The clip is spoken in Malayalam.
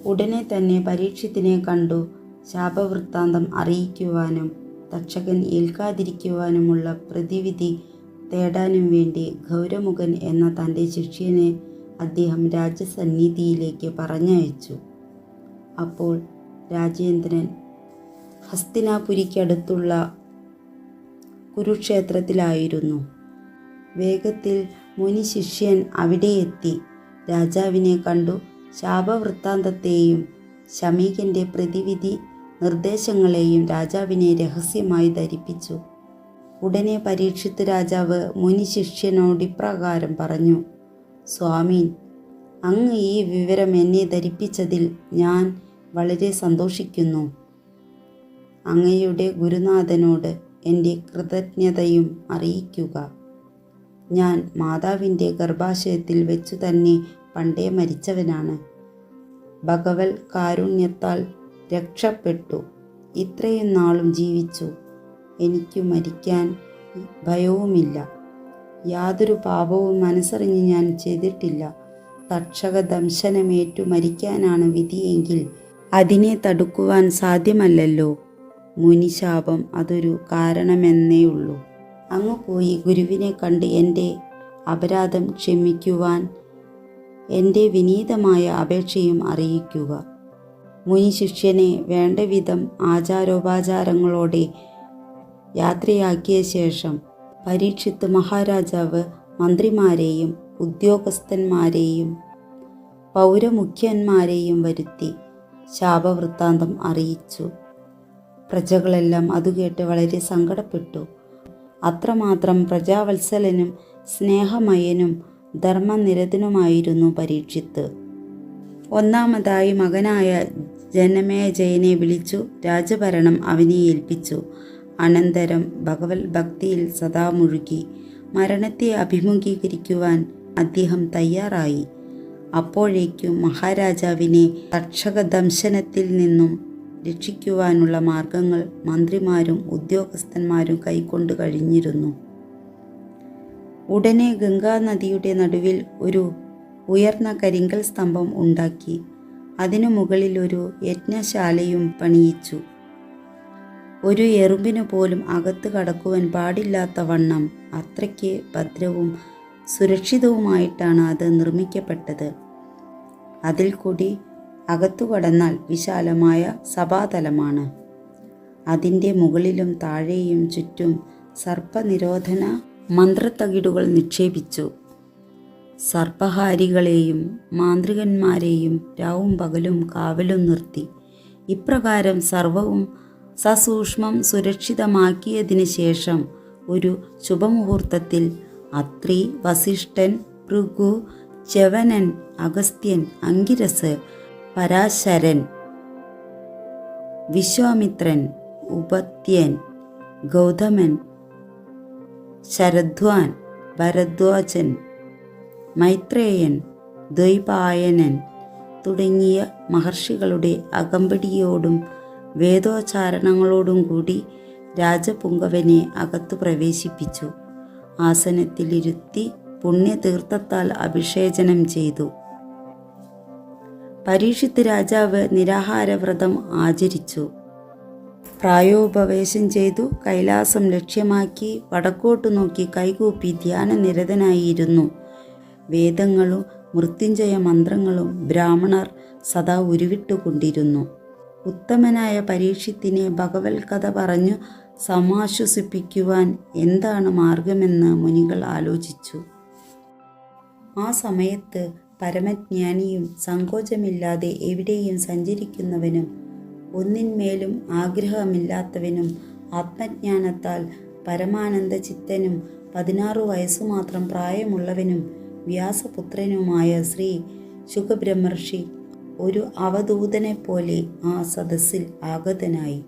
ഉടനെ തന്നെ പരീക്ഷിത്തിനെ കണ്ടു ശാപവൃത്താന്തം അറിയിക്കുവാനും തക്ഷകൻ ഏൽക്കാതിരിക്കുവാനുമുള്ള പ്രതിവിധി തേടാനും വേണ്ടി ഗൗരമുഖൻ എന്ന തൻ്റെ ശിഷ്യനെ അദ്ദേഹം രാജസന്നിധിയിലേക്ക് പറഞ്ഞയച്ചു. അപ്പോൾ രാജേന്ദ്രൻ ഹസ്തിനാപുരിക്കടുത്തുള്ള കുരുക്ഷേത്രത്തിലായിരുന്നു. വേഗത്തിൽ മുനി ശിഷ്യൻ അവിടെ എത്തി രാജാവിനെ കണ്ടു ശാപവൃത്താന്തത്തെയും ശമീകൻ്റെ പ്രതിവിധി നിർദ്ദേശങ്ങളെയും രാജാവിനെ രഹസ്യമായി ധരിപ്പിച്ചു. ഉടനെ പരീക്ഷിത്ത് രാജാവ് മുനി ശിഷ്യനോടിപ്രകാരം പറഞ്ഞു: സ്വാമീൻ, അങ്ങ് ഈ വിവരം എന്നെ ധരിപ്പിച്ചതിൽ ഞാൻ വളരെ സന്തോഷിക്കുന്നു. അങ്ങയുടെ ഗുരുനാഥനോട് എൻ്റെ കൃതജ്ഞതയും അറിയിക്കുക. ഞാൻ മാതാവിൻ്റെ ഗർഭാശയത്തിൽ വെച്ചു തന്നെ പണ്ടേ മരിച്ചവനാണ്. ഭഗവൽ കാരുണ്യത്താൽ രക്ഷപ്പെട്ടു. ഇത്രയും നാളും ജീവിച്ചു. എനിക്കു മരിക്കാൻ ഭയവുമില്ല. യാതൊരു പാപവും മനസ്സറിഞ്ഞ് ഞാൻ ചെയ്തിട്ടില്ല. തക്ഷക ദംശനമേറ്റു മരിക്കാനാണ് വിധിയെങ്കിൽ അതിനെ തടുക്കുവാൻ സാധ്യമല്ലല്ലോ. മുനിശാപം അതൊരു കാരണമെന്നേയുള്ളൂ. അങ്ങ് പോയി ഗുരുവിനെ കണ്ട് എൻ്റെ അപരാധം ക്ഷമിക്കുവാൻ എൻ്റെ വിനീതമായ അപേക്ഷയും അറിയിക്കുക. മുനി ശിഷ്യനെ വേണ്ടവിധം ആചാരോപചാരങ്ങളോടെ യാത്രയാക്കിയ ശേഷം പരീക്ഷിത്ത് മഹാരാജാവ് മന്ത്രിമാരെയും ഉദ്യോഗസ്ഥന്മാരെയും പൗരമുഖ്യന്മാരെയും വരുത്തി ശാപവൃത്താന്തം അറിയിച്ചു. പ്രജകളെല്ലാം അതുകേട്ട് വളരെ സങ്കടപ്പെട്ടു. അത്രമാത്രം പ്രജാവത്സലനും സ്നേഹമയനും ധർമ്മനിരതനുമായിരുന്നു പരീക്ഷിത്ത്. ഒന്നാമതായി മകനായ ജനമേജയനെ വിളിച്ചു രാജഭരണം അവനെ ഏൽപ്പിച്ചു. അനന്തരം ഭഗവത് ഭക്തിയിൽ സദാ മുഴുകി മരണത്തെ അഭിമുഖീകരിക്കുവാൻ അദ്ദേഹം തയ്യാറായി. അപ്പോഴേക്കും മഹാരാജാവിനെ തക്ഷകദംശനത്തിൽ നിന്നും രക്ഷിക്കുവാനുള്ള മാർഗങ്ങൾ മന്ത്രിമാരും ഉദ്യോഗസ്ഥന്മാരും കൈക്കൊണ്ടു കഴിഞ്ഞിരുന്നു. ഉടനെ ഗംഗാനദിയുടെ നടുവിൽ ഒരു ഉയർന്ന കരിങ്കൽ സ്തംഭം ഉണ്ടാക്കി അതിനു മുകളിൽ ഒരു യജ്ഞശാലയും പണിയിച്ചു. ഒരു എറുമ്പിനു പോലും അകത്ത് കടക്കുവാൻ പാടില്ലാത്ത വണ്ണം അത്രയ്ക്ക് ഭദ്രവും സുരക്ഷിതവുമായിട്ടാണ് അത് നിർമ്മിക്കപ്പെട്ടത്. അതിൽ കൂടി അകത്തു കടന്നാൽ വിശാലമായ സഭാതലമാണ്. അതിൻ്റെ മുകളിലും താഴെയും ചുറ്റും സർപ്പനിരോധന മന്ത്രത്തകിടുകൾ നിക്ഷേപിച്ചു. സർപ്പഹാരികളെയും മാന്ത്രികന്മാരെയും രാവും പകലും കാവലും നിർത്തി. ഇപ്രകാരം സർവവും സസൂക്ഷ്മം സുരക്ഷിതമാക്കിയതിന് ശേഷം ഒരു ശുഭമുഹൂർത്തത്തിൽ അത്രി, വസിഷ്ഠൻ, ഭൃഗു, ച്യവനൻ, അഗസ്ത്യൻ, അങ്കിരസ്, പരാശരൻ, വിശ്വാമിത്രൻ, ഉപത്യൻ, ഗൗതമൻ, ശരദ്വാൻ, ഭരദ്വാജൻ, മൈത്രേയൻ, ദ്വൈപായനൻ തുടങ്ങിയ മഹർഷികളുടെ അകമ്പടിയോടും വേദോച്ചാരണങ്ങളോടും കൂടി രാജപുങ്കവനെ അകത്തു പ്രവേശിപ്പിച്ചു. ആസനത്തിലിരുത്തി പുണ്യതീർത്ഥത്താൽ അഭിഷേചനം ചെയ്തു. പരീക്ഷിത്ത് രാജാവ് നിരാഹാരവ്രതം ആചരിച്ചു. പ്രായോപവേശം ചെയ്തു കൈലാസം ലക്ഷ്യമാക്കി വടക്കോട്ടു നോക്കി കൈകൂപ്പി ധ്യാനനിരതനായിരുന്നു. വേദങ്ങളും മൃത്യുഞ്ജയ മന്ത്രങ്ങളും ബ്രാഹ്മണർ സദാ ഉരുവിട്ടുകൊണ്ടിരുന്നു. ഉത്തമനായ പരീക്ഷിത്തിനെ ഭഗവത് കഥ പറഞ്ഞു സമാശ്വസിപ്പിക്കുവാൻ എന്താണ് മാർഗമെന്ന് മുനികൾ ആലോചിച്ചു. ആ സമയത്ത് പരമജ്ഞാനിയും സങ്കോചമില്ലാതെ എവിടെയും സഞ്ചരിക്കുന്നവനും ഒന്നിന്മേലും ആഗ്രഹമില്ലാത്തവനും ആത്മജ്ഞാനത്താൽ പരമാനന്ദ ചിത്തനും 16 വയസ്സുമാത്രം പ്രായമുള്ളവനും വ്യാസപുത്രനുമായ ശ്രീ ശുകബ്രഹ്മർഷി ഒരു അവധൂതനെ പോലെ ആ സദസ്സിൽ ആഗതനായി.